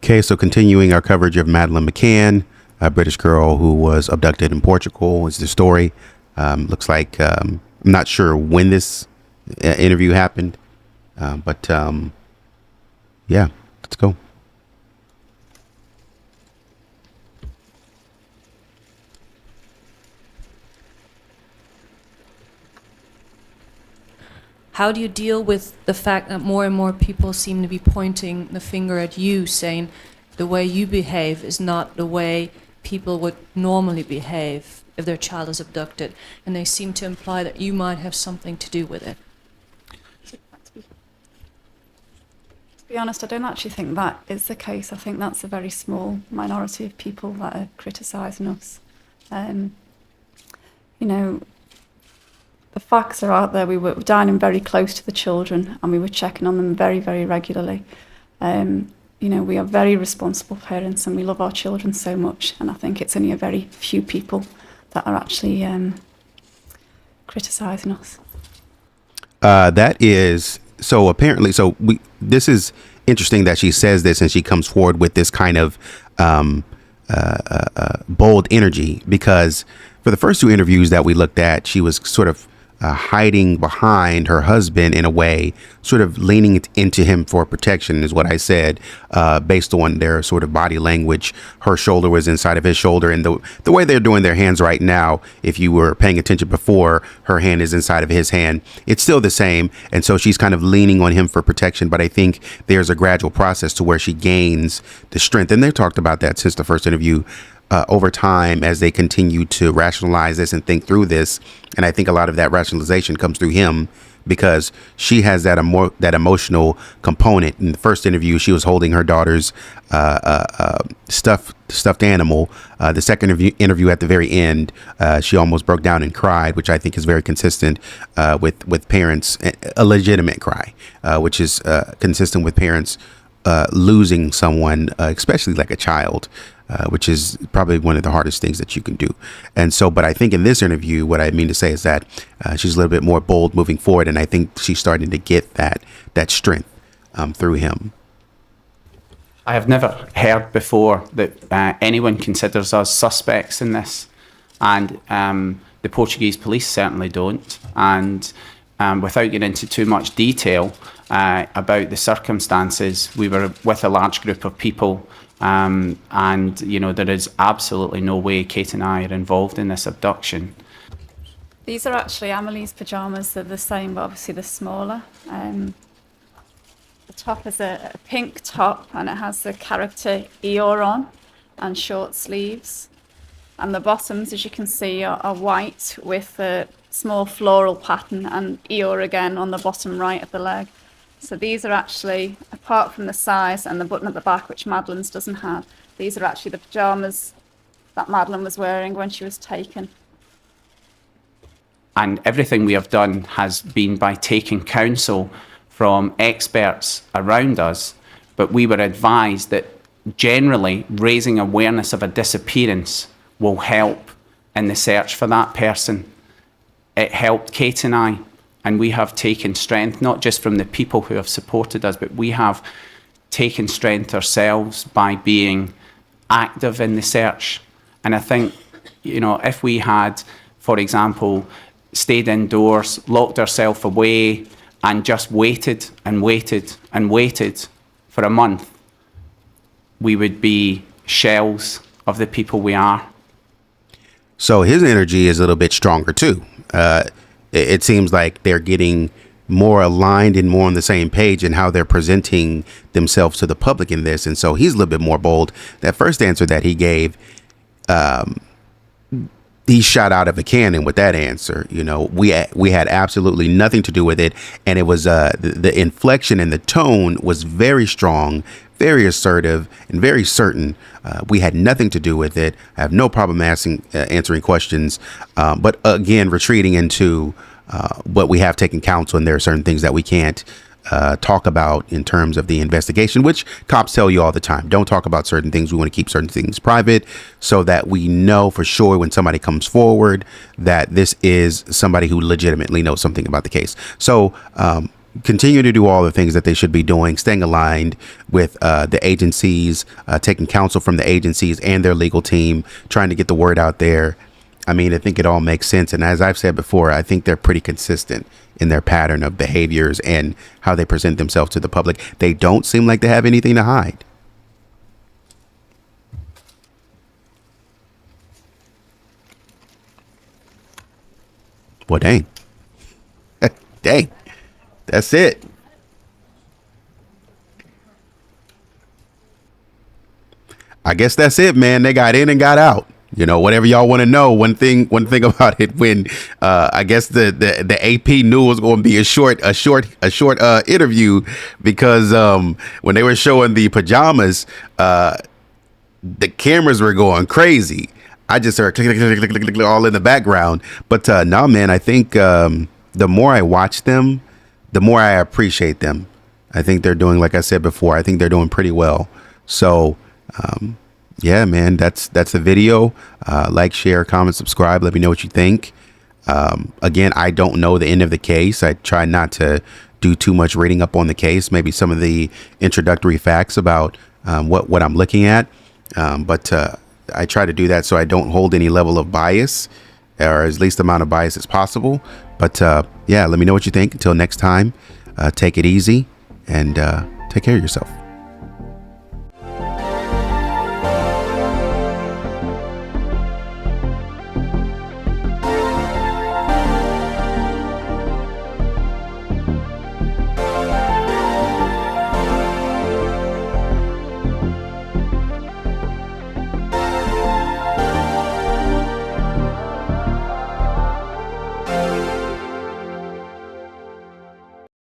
Okay, so continuing our coverage of Madeleine McCann, a British girl who was abducted in Portugal, is the story. Looks like I'm not sure when this interview happened, but yeah, let's go. How do you deal with the fact that more and more people seem to be pointing the finger at you, saying the way you behave is not the way people would normally behave if their child is abducted, and they seem to imply that you might have something to do with it? To be honest, I don't actually think that is the case. I think that's a very small minority of people that are criticising us. The facts are out there. We were dining very close to the children and we were checking on them very, very regularly. We are very responsible parents and we love our children so much, and I think it's only a very few people that are actually criticising us. That is so apparently. This is interesting that she says this and she comes forward with this kind of bold energy, because for the first two interviews that we looked at, she was sort of hiding behind her husband in a way, sort of leaning into him for protection, is what I said, based on their sort of body language. Her shoulder was inside of his shoulder, and the way they're doing their hands right now, if you were paying attention before, her hand is inside of his hand. It's still the same, and so she's kind of leaning on him for protection, but I think there's a gradual process to where she gains the strength, and they've talked about that since the first interview. Over time, as they continue to rationalize this and think through this. And I think a lot of that rationalization comes through him, because she has that emotional component. In the first interview, she was holding her daughter's stuffed animal. The second interview at the very end, she almost broke down and cried, which I think is very consistent with parents, a legitimate cry, which is consistent with parents losing someone, especially like a child. Which is probably one of the hardest things that you can do. And so, but I think in this interview, what I mean to say is that she's a little bit more bold moving forward. And I think she's starting to get that strength through him. I have never heard before that anyone considers us suspects in this. And the Portuguese police certainly don't. And without getting into too much detail about the circumstances, we were with a large group of people. There is absolutely no way Kate and I are involved in this abduction. These are actually Amelie's pyjamas. They're the same, but obviously they're smaller. The top is a pink top, and it has the character Eeyore on and short sleeves. And the bottoms, as you can see, are white with a small floral pattern, and Eeyore again on the bottom right of the leg. So these are actually, apart from the size and the button at the back, which Madeleine's doesn't have, these are actually the pyjamas that Madeleine was wearing when she was taken. And everything we have done has been by taking counsel from experts around us, but we were advised that generally raising awareness of a disappearance will help in the search for that person. It helped Kate and I. And we have taken strength, not just from the people who have supported us, but we have taken strength ourselves by being active in the search. And I think, if we had, for example, stayed indoors, locked ourselves away, and just waited and waited and waited for a month, we would be shells of the people we are. So his energy is a little bit stronger too. It seems like they're getting more aligned and more on the same page in how they're presenting themselves to the public in this. And so he's a little bit more bold. That first answer that he gave, he shot out of a cannon with that answer. We had absolutely nothing to do with it. And it was the inflection and the tone was very strong, very assertive, and very certain. We had nothing to do with it. I have no problem answering questions. But again, retreating into what we have taken counsel, and there are certain things that we can't talk about in terms of the investigation, which cops tell you all the time. Don't talk about certain things. We want to keep certain things private so that we know for sure when somebody comes forward that this is somebody who legitimately knows something about the case. So continue to do all the things that they should be doing, staying aligned with the agencies, taking counsel from the agencies and their legal team, trying to get the word out there. I mean, I think it all makes sense. And as I've said before, I think they're pretty consistent in their pattern of behaviors and how they present themselves to the public. They don't seem like they have anything to hide. Well, dang. Dang. That's it. I guess that's it, man. They got in and got out. You know, whatever y'all want to know. One thing about it, when I guess the AP knew it was going to be a short interview, because when they were showing the pajamas, the cameras were going crazy. I just heard click, click, click, click, click, click, all in the background. But no, man, I think the more I watch them, the more I appreciate them. I think they're doing, like I said before, I think they're doing pretty well. So, yeah, man, that's the video. Like, share, comment, subscribe. Let me know what you think. Again, I don't know the end of the case. I try not to do too much reading up on the case. Maybe some of the introductory facts about what I'm looking at. But I try to do that so I don't hold any level of bias, or as least amount of bias as possible. But yeah, let me know what you think. Until next time, take it easy and take care of yourself.